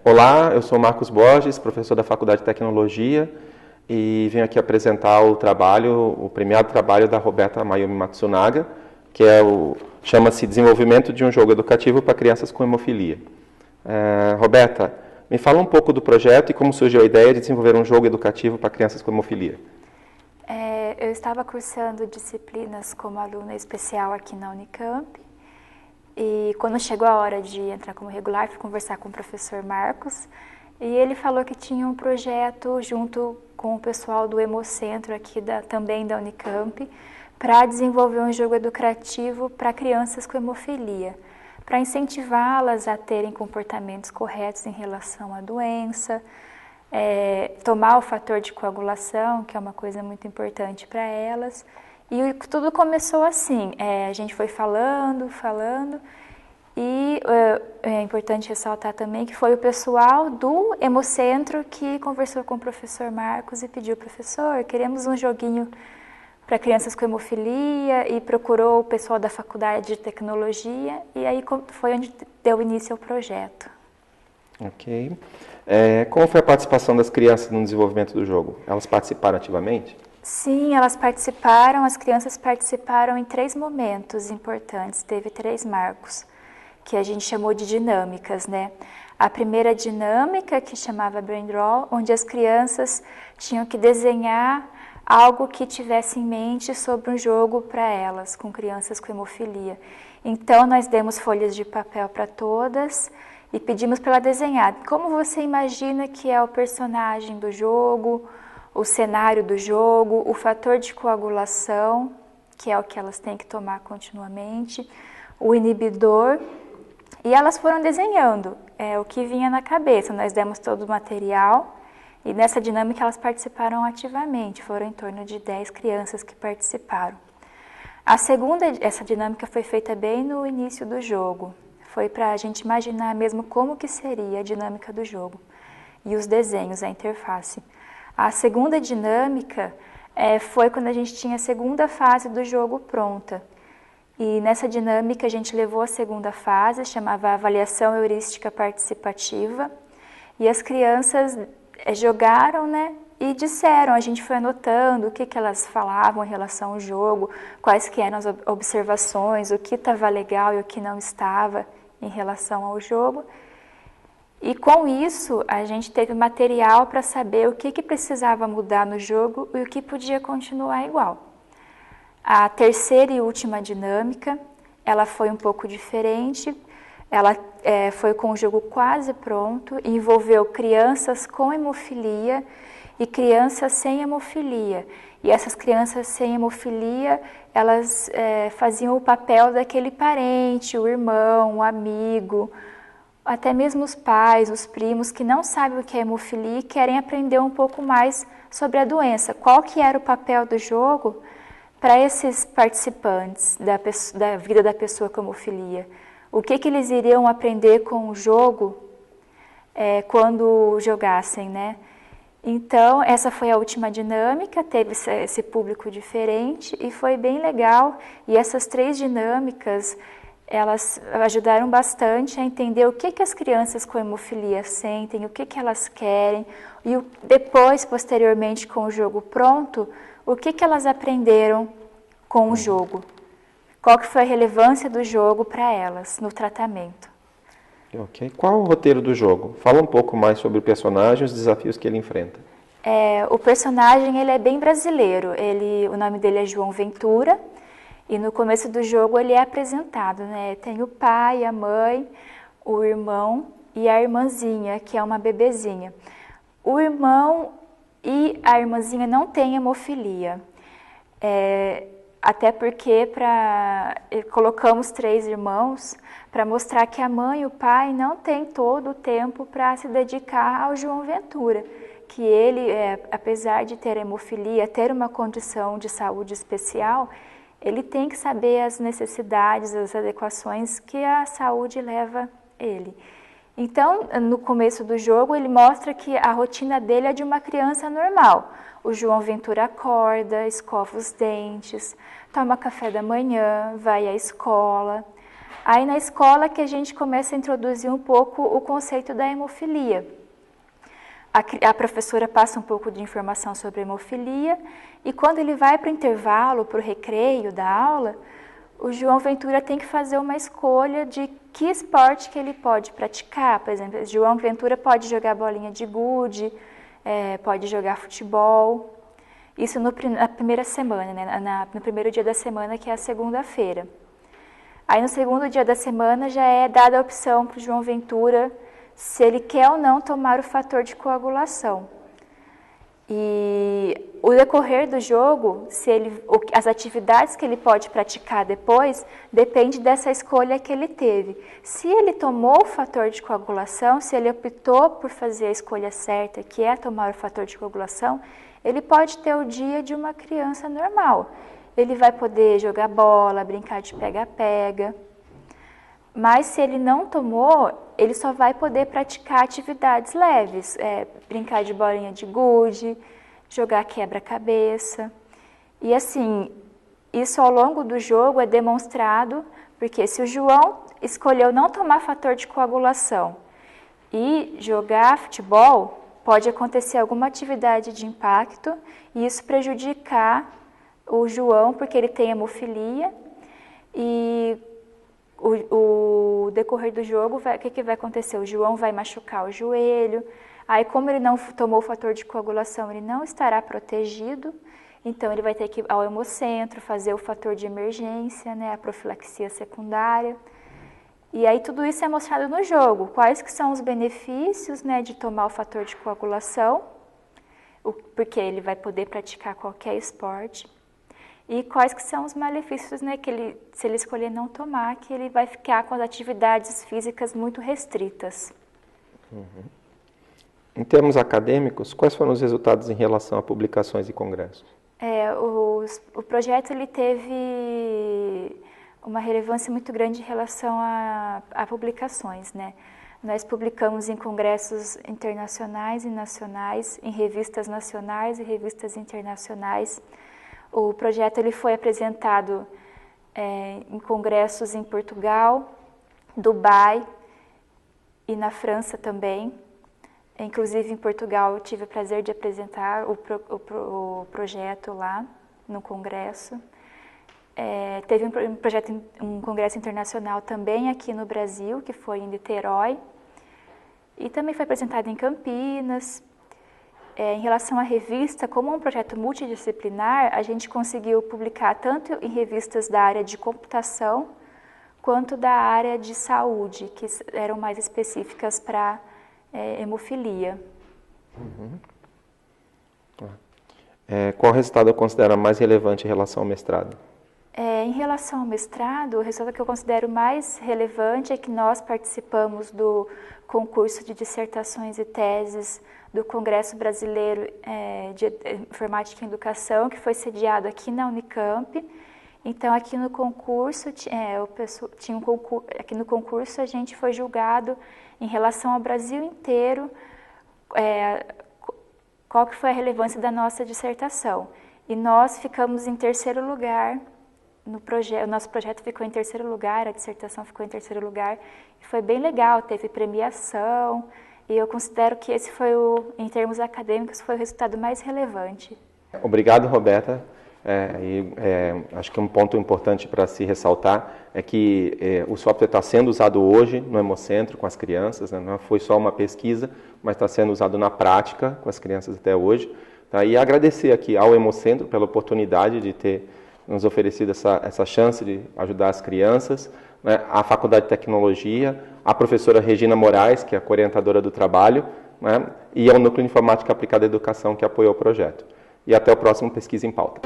Olá, eu sou Marcos Borges, professor da Faculdade de Tecnologia e venho aqui apresentar o premiado trabalho da Roberta Mayumi Matsunaga, que chama-se Desenvolvimento de um Jogo Educativo para Crianças com Hemofilia. Roberta, me fala um pouco do projeto e como surgiu a ideia de desenvolver um jogo educativo para crianças com hemofilia. Eu estava cursando disciplinas como aluna especial aqui na Unicamp e quando chegou a hora de entrar como regular, fui conversar com o professor Marcos e ele falou que tinha um projeto junto com o pessoal do Hemocentro aqui também da Unicamp para desenvolver um jogo educativo para crianças com hemofilia, para incentivá-las a terem comportamentos corretos em relação à doença, tomar o fator de coagulação, que é uma coisa muito importante para elas. E tudo começou assim, a gente foi falando, e é importante ressaltar também que foi o pessoal do Hemocentro que conversou com o professor Marcos e pediu: professor, queremos um joguinho para crianças com hemofilia, e procurou o pessoal da Faculdade de Tecnologia, e aí foi onde deu início ao projeto. Ok. Como foi a participação das crianças no desenvolvimento do jogo? Elas participaram ativamente? Sim, elas participaram, as crianças participaram em 3 momentos importantes, teve 3 marcos, que a gente chamou de dinâmicas, né? A primeira dinâmica, que chamava Brain Draw, onde as crianças tinham que desenhar algo que tivesse em mente sobre um jogo para elas, com crianças com hemofilia. Então, nós demos folhas de papel para todas e pedimos para ela desenhar como você imagina que é o personagem do jogo, o cenário do jogo, o fator de coagulação, que é o que elas têm que tomar continuamente, o inibidor, e elas foram desenhando o que vinha na cabeça. Nós demos todo o material e nessa dinâmica elas participaram ativamente, foram em torno de 10 crianças que participaram. A segunda, essa dinâmica foi feita bem no início do jogo, foi para a gente imaginar mesmo como que seria a dinâmica do jogo e os desenhos, a interface. A segunda dinâmica foi quando a gente tinha a segunda fase do jogo pronta. E nessa dinâmica a gente levou a segunda fase, chamava Avaliação Heurística Participativa. E as crianças jogaram, né, e disseram, a gente foi anotando o que elas falavam em relação ao jogo, quais que eram as observações, o que estava legal e o que não estava em relação ao jogo. E com isso, a gente teve material para saber o que precisava mudar no jogo e o que podia continuar igual. A terceira e última dinâmica, ela foi um pouco diferente, ela foi com o jogo quase pronto, envolveu crianças com hemofilia e crianças sem hemofilia. E essas crianças sem hemofilia, elas faziam o papel daquele parente, o irmão, o amigo, até mesmo os pais, os primos que não sabem o que é hemofilia e querem aprender um pouco mais sobre a doença. Qual que era o papel do jogo para esses participantes da vida da pessoa com hemofilia? O que eles iriam aprender com o jogo quando jogassem, né? Então, essa foi a última dinâmica, teve esse público diferente e foi bem legal. E essas 3 dinâmicas, elas ajudaram bastante a entender o que as crianças com hemofilia sentem, o que elas querem, e depois, posteriormente, com o jogo pronto, o que elas aprenderam com o jogo. Qual que foi a relevância do jogo para elas no tratamento. Ok. Qual o roteiro do jogo? Fala um pouco mais sobre o personagem e os desafios que ele enfrenta. O personagem ele é bem brasileiro, o nome dele é João Ventura. E no começo do jogo ele é apresentado, né? Tem o pai, a mãe, o irmão e a irmãzinha, que é uma bebezinha. O irmão e a irmãzinha não têm hemofilia, até porque colocamos 3 irmãos para mostrar que a mãe e o pai não têm todo o tempo para se dedicar ao João Ventura, que ele, apesar de ter hemofilia, ter uma condição de saúde especial, ele tem que saber as necessidades, as adequações que a saúde leva ele. Então, no começo do jogo, ele mostra que a rotina dele é de uma criança normal. O João Ventura acorda, escova os dentes, toma café da manhã, vai à escola. Aí na escola que a gente começa a introduzir um pouco o conceito da hemofilia. A professora passa um pouco de informação sobre a hemofilia e quando ele vai para o intervalo, para o recreio da aula, o João Ventura tem que fazer uma escolha de que esporte que ele pode praticar. Por exemplo, o João Ventura pode jogar bolinha de gude, pode jogar futebol. Isso na primeira semana, né? No primeiro dia da semana, que é a segunda-feira. Aí no segundo dia da semana já é dada a opção para o João Ventura se ele quer ou não tomar o fator de coagulação. E o decorrer do jogo, as atividades que ele pode praticar depois, depende dessa escolha que ele teve. Se ele tomou o fator de coagulação, se ele optou por fazer a escolha certa, que é tomar o fator de coagulação, ele pode ter o dia de uma criança normal. Ele vai poder jogar bola, brincar de pega-pega. Mas se ele não tomou, ele só vai poder praticar atividades leves, brincar de bolinha de gude, jogar quebra-cabeça. E assim, isso ao longo do jogo é demonstrado, porque se o João escolheu não tomar fator de coagulação e jogar futebol, pode acontecer alguma atividade de impacto e isso prejudicar o João, porque ele tem hemofilia e o decorrer do jogo, o que vai acontecer? O João vai machucar o joelho, aí como ele não tomou o fator de coagulação, ele não estará protegido, então ele vai ter que ir ao hemocentro, fazer o fator de emergência, né, a profilaxia secundária. E aí tudo isso é mostrado no jogo, quais que são os benefícios, né, de tomar o fator de coagulação, porque ele vai poder praticar qualquer esporte. E quais que são os malefícios, né, que se ele escolher não tomar, que ele vai ficar com as atividades físicas muito restritas. Uhum. Em termos acadêmicos, quais foram os resultados em relação a publicações e congressos? O projeto ele teve uma relevância muito grande em relação a publicações, né? Nós publicamos em congressos internacionais e nacionais, em revistas nacionais e revistas internacionais. O projeto ele foi apresentado em congressos em Portugal, Dubai e na França também. Inclusive em Portugal eu tive o prazer de apresentar o projeto lá no congresso. Teve um congresso internacional também aqui no Brasil, que foi em Niterói. E também foi apresentado em Campinas. Em relação à revista, como um projeto multidisciplinar, a gente conseguiu publicar tanto em revistas da área de computação, quanto da área de saúde, que eram mais específicas para hemofilia. Uhum. Qual resultado eu considero mais relevante em relação ao mestrado? Em relação ao mestrado, o resultado que eu considero mais relevante é que nós participamos do concurso de dissertações e teses do Congresso Brasileiro de Informática e Educação, que foi sediado aqui na Unicamp. Então, aqui no concurso, aqui no concurso a gente foi julgado em relação ao Brasil inteiro, qual que foi a relevância da nossa dissertação. E nós ficamos em terceiro lugar no projeto. O nosso projeto ficou em terceiro lugar, a dissertação ficou em terceiro lugar. E foi bem legal, teve premiação. E eu considero que esse foi, em termos acadêmicos, foi o resultado mais relevante. Obrigado, Roberta. Acho que um ponto importante para se ressaltar é que o software está sendo usado hoje no Hemocentro com as crianças, né? Não foi só uma pesquisa, mas está sendo usado na prática com as crianças até hoje. Tá? E agradecer aqui ao Hemocentro pela oportunidade de ter nos oferecido essa chance de ajudar as crianças, né? A Faculdade de Tecnologia, a professora Regina Moraes, que é a orientadora do trabalho, né? E ao Núcleo de Informática Aplicada à Educação, que apoiou o projeto. E até o próximo Pesquisa em Pauta.